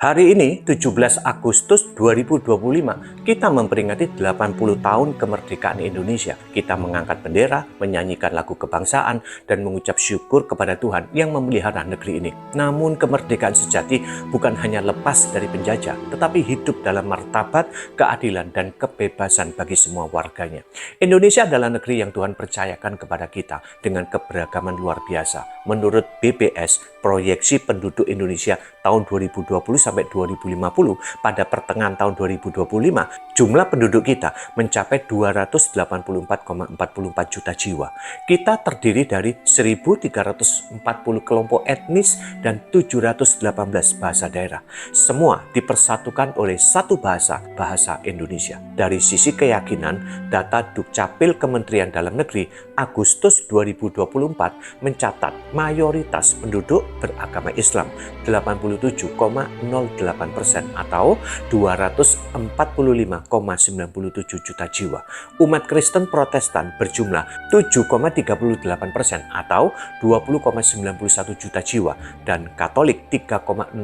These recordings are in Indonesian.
Hari ini, 17 Agustus 2025, kita memperingati 80 tahun kemerdekaan Indonesia. Kita mengangkat bendera, menyanyikan lagu kebangsaan, dan mengucap syukur kepada Tuhan yang memelihara negeri ini. Namun, kemerdekaan sejati bukan hanya lepas dari penjajah, tetapi hidup dalam martabat, keadilan, dan kebebasan bagi semua warganya. Indonesia adalah negeri yang Tuhan percayakan kepada kita dengan keberagaman luar biasa. Menurut BPS, proyeksi penduduk Indonesia tahun 2020 sampai 2050, pada pertengahan tahun 2025, jumlah penduduk kita mencapai 284,44 juta jiwa. Kita terdiri dari 1.340 kelompok etnis dan 718 bahasa daerah. Semua dipersatukan oleh satu bahasa, bahasa Indonesia. Dari sisi keyakinan, data Dukcapil Kementerian Dalam Negeri Agustus 2024 mencatat mayoritas penduduk beragama Islam 87,08% atau 245,97 juta jiwa. Umat Kristen Protestan berjumlah 7,38% atau 20,91 juta jiwa dan Katolik 3,07%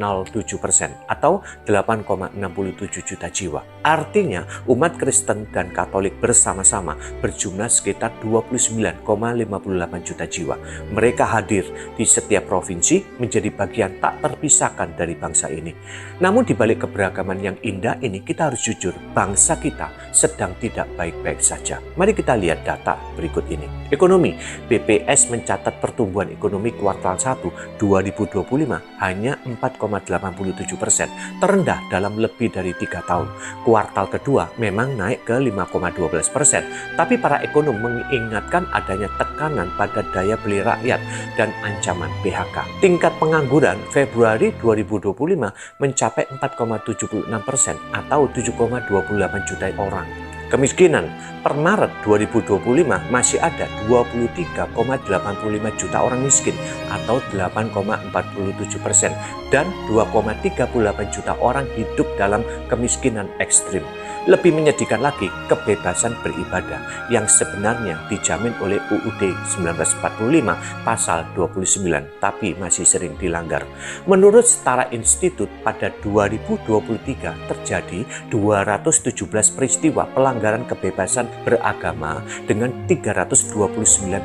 atau 8,67 juta jiwa. Artinya umat Kristen dan Katolik bersama-sama berjumlah sekitar 29,58 juta jiwa. Mereka hadir di setiap provinsi menjadi bagian tak terpisahkan dari bangsa ini. Namun di balik keberagaman yang indah ini, kita harus jujur, bangsa kita sedang tidak baik-baik saja. Mari kita lihat data berikut ini. Ekonomi, BPS mencatat pertumbuhan ekonomi kuartal 1 2025 hanya 4,87%, terendah dalam lebih dari 3 tahun. Kuartal kedua memang naik ke 5,12%, tapi para ekonom mengingatkan adanya tekanan pada daya beli rakyat dan ancaman PHK. Tingkat pengangguran Februari 2025 mencapai 4,76% atau 7,28 juta orang. Kemiskinan per Maret 2025 masih ada 23,85 juta orang miskin atau 8,47% dan 2,38 juta orang hidup dalam kemiskinan ekstrim. Lebih menyedihkan lagi, kebebasan beribadah yang sebenarnya dijamin oleh UUD 1945 pasal 29 tapi masih sering dilanggar. Menurut Setara Institut, pada 2023 terjadi 217 peristiwa pelanggaran kebebasan beragama dengan 329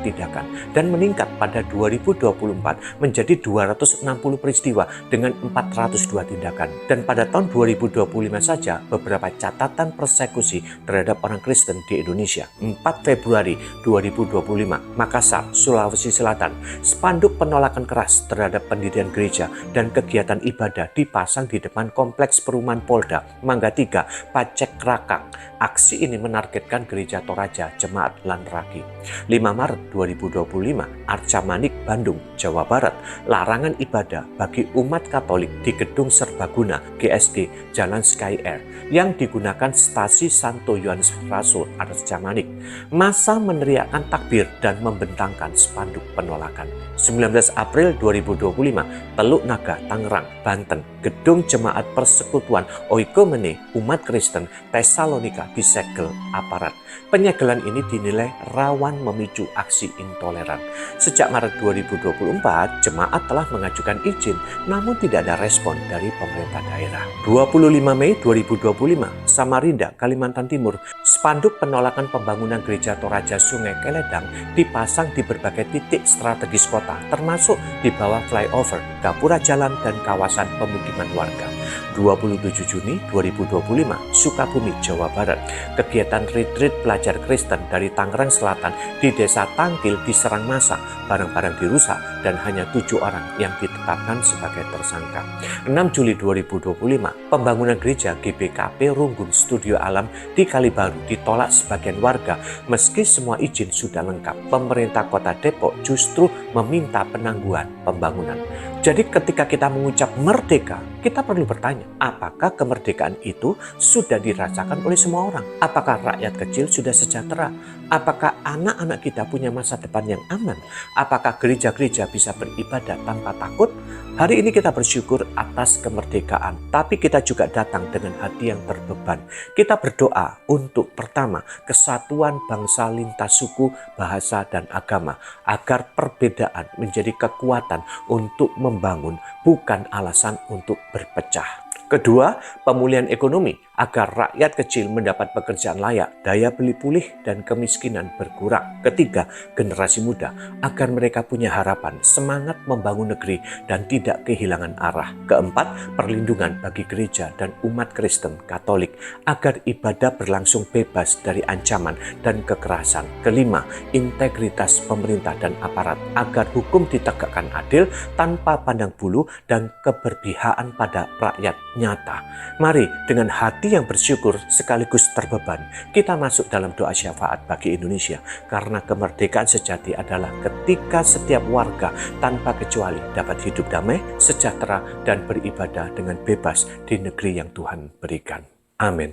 tindakan dan meningkat pada 2024 menjadi 260 peristiwa dengan 402 tindakan. Dan pada tahun 2025 saja beberapa catatan persekusi terhadap orang Kristen di Indonesia. 4 Februari 2025, Makassar, Sulawesi Selatan, spanduk penolakan keras terhadap pendirian gereja dan kegiatan ibadah dipasang di depan kompleks perumahan Polda, Mangga 3, Pacek Rakak. Aksi ini menargetkan gereja Toraja Jemaat Lanragi. 5 Maret 2025, Arca Manik, Bandung, Jawa Barat, larangan ibadah bagi umat Katolik di Gedung Serbaguna GSG Jalan Sky Air yang digunakan stasi Santo Yohanes Rasul Arca Manik. Massa meneriakkan takbir dan membentangkan spanduk penolakan. 19 April 2025, Teluk Naga, Tangerang, Banten, Gedung Jemaat Persekutuan Oikumene Umat Kristen Tesalonika disegel aparat. Penyegelan ini dinilai rawan memicu aksi intoleran. Sejak Maret 2024, jemaat telah mengajukan izin, namun tidak ada respon dari pemerintah daerah. 25 Mei 2025, Samarinda, Kalimantan Timur, spanduk penolakan pembangunan gereja Toraja Sungai Keledang dipasang di berbagai titik strategis kota, termasuk di bawah flyover, gapura jalan, dan kawasan pemukiman warga. 27 Juni 2025, Sukabumi, Jawa Barat, kegiatan retreat pelajar Kristen dari Tangerang Selatan di Desa Tangkil diserang massa, barang-barang dirusak, dan hanya 7 orang yang ditetapkan sebagai tersangka. 6 Juli 2025, pembangunan gereja GBKP Runggun Studio Alam di Kalibaru ditolak sebagian warga meski semua izin sudah lengkap. Pemerintah Kota Depok justru meminta penangguhan pembangunan. Jadi ketika kita mengucap merdeka, kita perlu bertanya, apakah kemerdekaan itu sudah dirasakan oleh semua orang? Apakah rakyat kecil sudah sejahtera? Apakah anak-anak kita punya masa depan yang aman? Apakah gereja-gereja bisa beribadah tanpa takut? Hari ini kita bersyukur atas kemerdekaan, tapi kita juga datang dengan hati yang terbeban. Kita berdoa untuk pertama, kesatuan bangsa lintas suku, bahasa, dan agama, agar perbedaan menjadi kekuatan untuk membangun, bukan alasan untuk berpecah. Kedua, pemulihan ekonomi agar rakyat kecil mendapat pekerjaan layak, daya beli pulih, dan kemiskinan berkurang. Ketiga, generasi muda agar mereka punya harapan, semangat membangun negeri, dan tidak kehilangan arah. Keempat, perlindungan bagi gereja dan umat Kristen Katolik agar ibadah berlangsung bebas dari ancaman dan kekerasan. Kelima, integritas pemerintah dan aparat agar hukum ditegakkan adil tanpa pandang bulu dan keberpihakan pada rakyat nyata. Mari dengan hati yang bersyukur sekaligus terbeban, kita masuk dalam doa syafaat bagi Indonesia, karena kemerdekaan sejati adalah ketika setiap warga tanpa kecuali dapat hidup damai, sejahtera, dan beribadah dengan bebas di negeri yang Tuhan berikan. Amin.